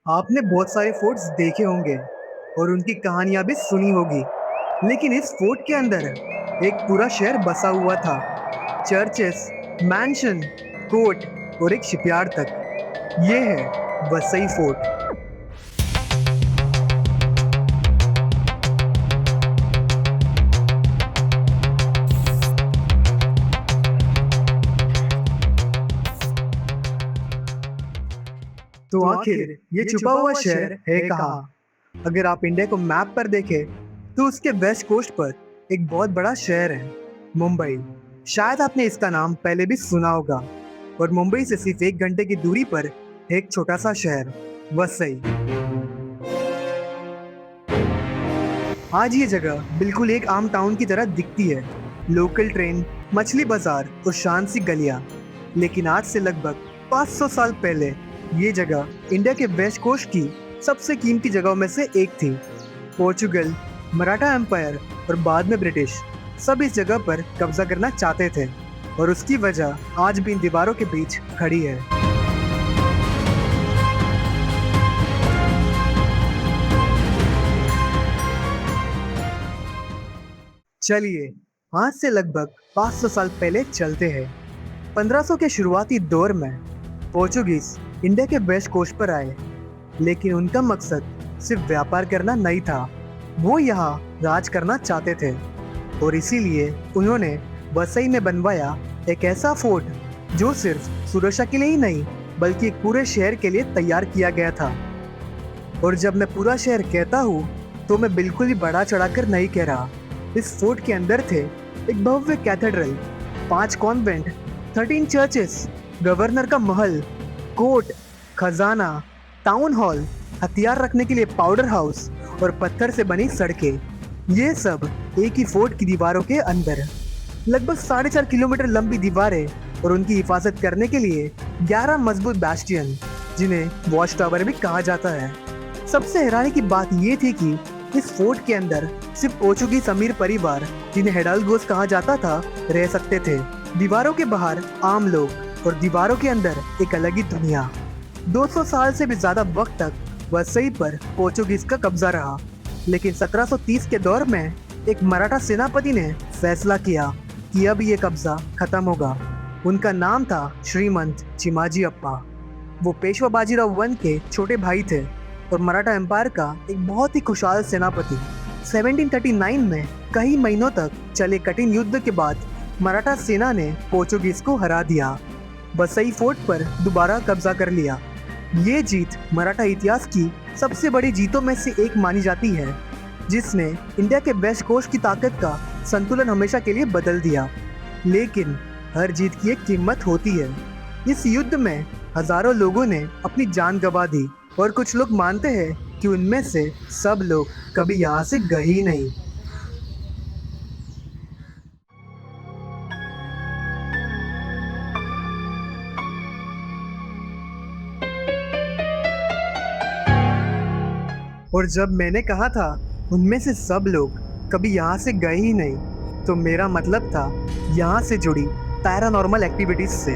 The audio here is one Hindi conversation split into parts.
आपने बहुत सारे फोर्ट्स देखे होंगे और उनकी कहानियां भी सुनी होगी। लेकिन इस फोर्ट के अंदर एक पूरा शहर बसा हुआ था। चर्चेस, मैंशन, कोर्ट और एक शिपयार्ड तक। ये है वसई फोर्ट। तो आखिर ये छुपा हुआ शहर है कहाँ? अगर आप इंडिया को मैप पर देखें तो उसके वेस्ट कोस्ट पर एक बहुत बड़ा शहर है, मुंबई। शायद आपने इसका नाम पहले भी सुना होगा। और मुंबई से सिर्फ 1 घंटे की दूरी पर एक छोटा सा शहर, वसई। आज ये जगह बिल्कुल एक आम टाउन की तरह दिखती है। लोकल ट्रेन, मछली बाजार और शांत सी गलियां। लेकिन आज से लगभग 500 साल पहले ये जगह इंडिया के वेस्ट कोस्ट की सबसे कीमती जगहों में से एक थी। पोर्चुगल, मराठा एम्पायर और बाद में ब्रिटिश सब इस जगह पर कब्जा करना चाहते थे। और उसकी वजह आज भी इन दीवारों के बीच खड़ी है। चलिए आज से लगभग 500 साल पहले चलते हैं। 1500 के शुरुआती दौर में पोर्चुगीज इंडिया के वेस्ट कोस्ट पर आए। लेकिन उनका मकसद सिर्फ व्यापार करना नहीं था, वो यहाँ राज करना चाहते थे। और इसीलिए उन्होंने वसई में बनवाया एक ऐसा फोर्ट जो सिर्फ सुरक्षा के लिए ही नहीं बल्कि एक पूरे शहर के लिए तैयार किया गया था। और जब मैं पूरा शहर कहता हूँ तो मैं बिल्कुल ही बढ़ा चढ़ाकर नहीं कह रहा। इस फोर्ट के अंदर थे एक भव्य कैथेड्रल, 5 कॉन्वेंट, 13 चर्चेस, गवर्नर का महल, कोर्ट, खजाना, टाउन हॉल, हथियार रखने के लिए पाउडर हाउस और पत्थर से बनी सड़कें। ये सब एक ही फोर्ट की दीवारों के अंदर। लगभग 4.5 किलोमीटर लंबी दीवारें और उनकी हिफाजत करने के लिए 11 मजबूत बैस्टियन, जिन्हें वॉच टावर भी कहा जाता है। सबसे हैरानी की बात यह थी कि इस फोर्ट के अंदर सिर्फ पोर्चुगीज अमीर परिवार, जिन्हें हिडाल्गोस कहा जाता था, रह सकते थे। दीवारों के बाहर आम लोग और दीवारों के अंदर एक अलग ही दुनिया। 200 साल से भी ज्यादा वक्त तक वसई पर पोर्चुगीज का कब्जा रहा। लेकिन 1730 के दौर में एक मराठा सेनापति ने फैसला किया कि अब ये कब्जा खत्म होगा। उनका नाम था श्रीमंत चिमाजी अप्पा। वो पेशवा बाजीराव वन के छोटे भाई थे और मराठा एम्पायर का एक बहुत ही खुशहाल सेनापति। 1739 में कई महीनों तक चले कठिन युद्ध के बाद मराठा सेना ने पोर्चुगीज को हरा दिया, वसई फोर्ट पर दोबारा कब्जा कर लिया। ये जीत मराठा इतिहास की सबसे बड़ी जीतों में से एक मानी जाती है, जिसने इंडिया के वेस्ट कोस्ट की ताकत का संतुलन हमेशा के लिए बदल दिया। लेकिन हर जीत की एक कीमत होती है। इस युद्ध में हजारों लोगों ने अपनी जान गंवा दी और कुछ लोग मानते हैं कि उनमें से सब लोग कभी यहाँ से गए ही नहीं। और जब मैंने कहा था उनमें से सब लोग कभी यहाँ से गए ही नहीं, तो मेरा मतलब था यहाँ से जुड़ी पैरानॉर्मल एक्टिविटीज से।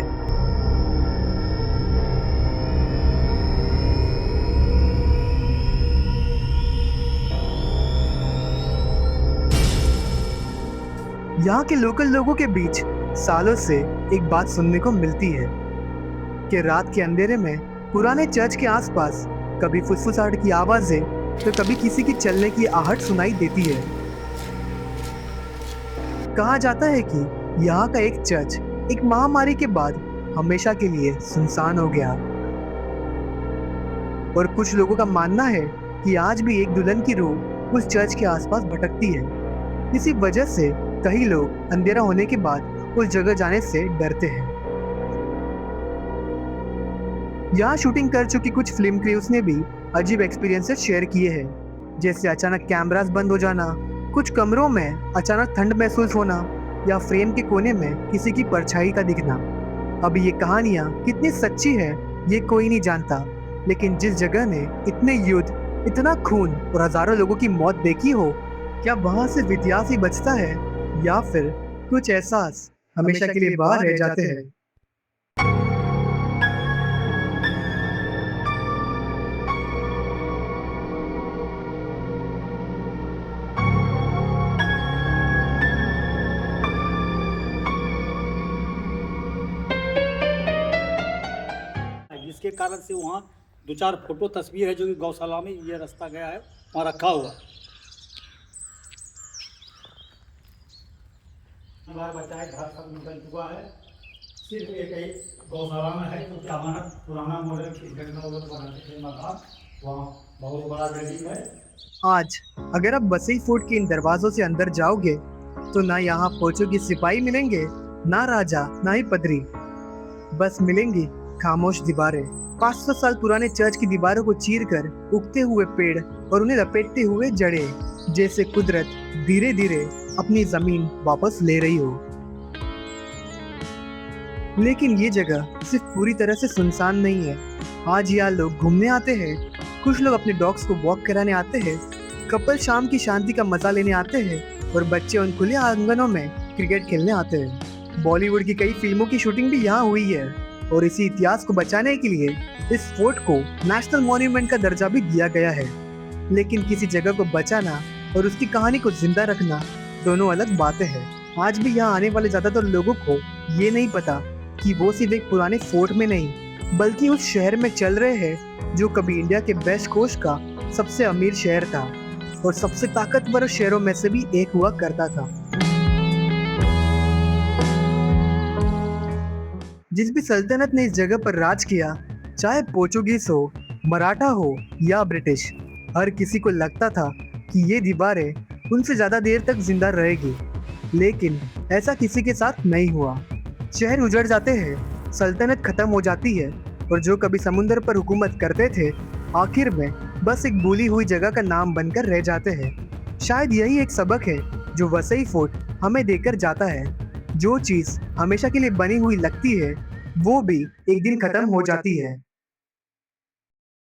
यहाँ के लोकल लोगों के बीच सालों से एक बात सुनने को मिलती है कि रात के अंधेरे में पुराने चर्च के आसपास कभी फुसफुसाहट की आवाजें तो कभी किसी की चलने की आहट सुनाई देती है। कहा जाता है कि यहाँ का एक चर्च एक महामारी के बाद हमेशा के लिए सुनसान हो गया। और कुछ लोगों का मानना है कि आज भी एक दुल्हन की रूह उस चर्च के आसपास भटकती है। इसी वजह से कई लोग अंधेरा होने के बाद उस जगह जाने से डरते हैं। यहाँ शूटिंग कर चुकी कुछ फिल्म क्रूज ने भी अजीब एक्सपीरियंसेस शेयर किए हैं, जैसे अचानक कैमरास बंद हो जाना, कुछ कमरों में अचानक ठंड महसूस होना या फ्रेम के कोने में किसी की परछाई का दिखना। अब ये कहानियाँ कितनी सच्ची है ये कोई नहीं जानता, लेकिन जिस जगह ने इतने युद्ध, इतना खून और हजारों लोगों की मौत देखी हो, क्या वहाँ सिर्फ इतिहास ही बचता है या फिर कुछ एहसास हमेशा के लिए बाहर रह जाते हैं? कारण से वहाँ 2-4 फोटो तस्वीर है जो कि गौशाला में ये रास्ता गया है वहाँ रखा हुआ। बचाए घर सब निकल चुका है, सिर्फ एक ही गौशाला में है जो पुराना मॉडल बनाते थे मकान, वहाँ बहुत बड़ा बिल्डिंग है। आज अगर आप वसई फोर्ट के इन दरवाजों से अंदर जाओगे तो ना यहाँ पोर्चुगीज सिपाही मिलेंगे, ना राजा, ना ही पदरी। बस मिलेंगी खामोश दीवारें। 500 साल पुराने चर्च की दीवारों को चीरकर उगते हुए पेड़ और उन्हें लपेटते हुए जड़ें, जैसे कुदरत धीरे धीरे अपनी जमीन वापस ले रही हो। लेकिन ये जगह सिर्फ पूरी तरह से सुनसान नहीं है। आज यहाँ लोग घूमने आते हैं, कुछ लोग अपने डॉग्स को वॉक कराने आते हैं, कपल शाम की शांति का मजा लेने आते हैं और बच्चे उन खुले आंगनों में क्रिकेट खेलने आते हैं। बॉलीवुड की कई फिल्मों की शूटिंग भी यहाँ हुई है और इसी इतिहास को बचाने के लिए इस फोर्ट को नेशनल मॉन्यूमेंट का दर्जा भी दिया गया है। लेकिन किसी जगह को बचाना और उसकी कहानी को जिंदा रखना दोनों अलग बातें हैं। आज भी यहाँ आने वाले ज्यादातर लोगों को ये नहीं पता कि वो सिर्फ एक पुराने फोर्ट में नहीं बल्कि उस शहर में चल रहे हैं जो कभी इंडिया के वेस्ट कोस्ट का सबसे अमीर शहर था और सबसे ताकतवर शहरों में से भी एक हुआ करता था। जिस भी सल्तनत ने इस जगह पर राज किया, चाहे पोर्चुगीज हो, मराठा हो या ब्रिटिश, हर किसी को लगता था कि ये दीवारें उनसे ज्यादा देर तक जिंदा रहेगी। लेकिन ऐसा किसी के साथ नहीं हुआ। शहर उजड़ जाते हैं, सल्तनत खत्म हो जाती है और जो कभी समुंदर पर हुकूमत करते थे आखिर में बस एक भूली हुई जगह का नाम बनकर रह जाते हैं। शायद यही एक सबक है जो वसई फोर्ट हमें देकर जाता है। जो चीज़ हमेशा के लिए बनी हुई लगती है वो भी एक दिन खत्म हो जाती है।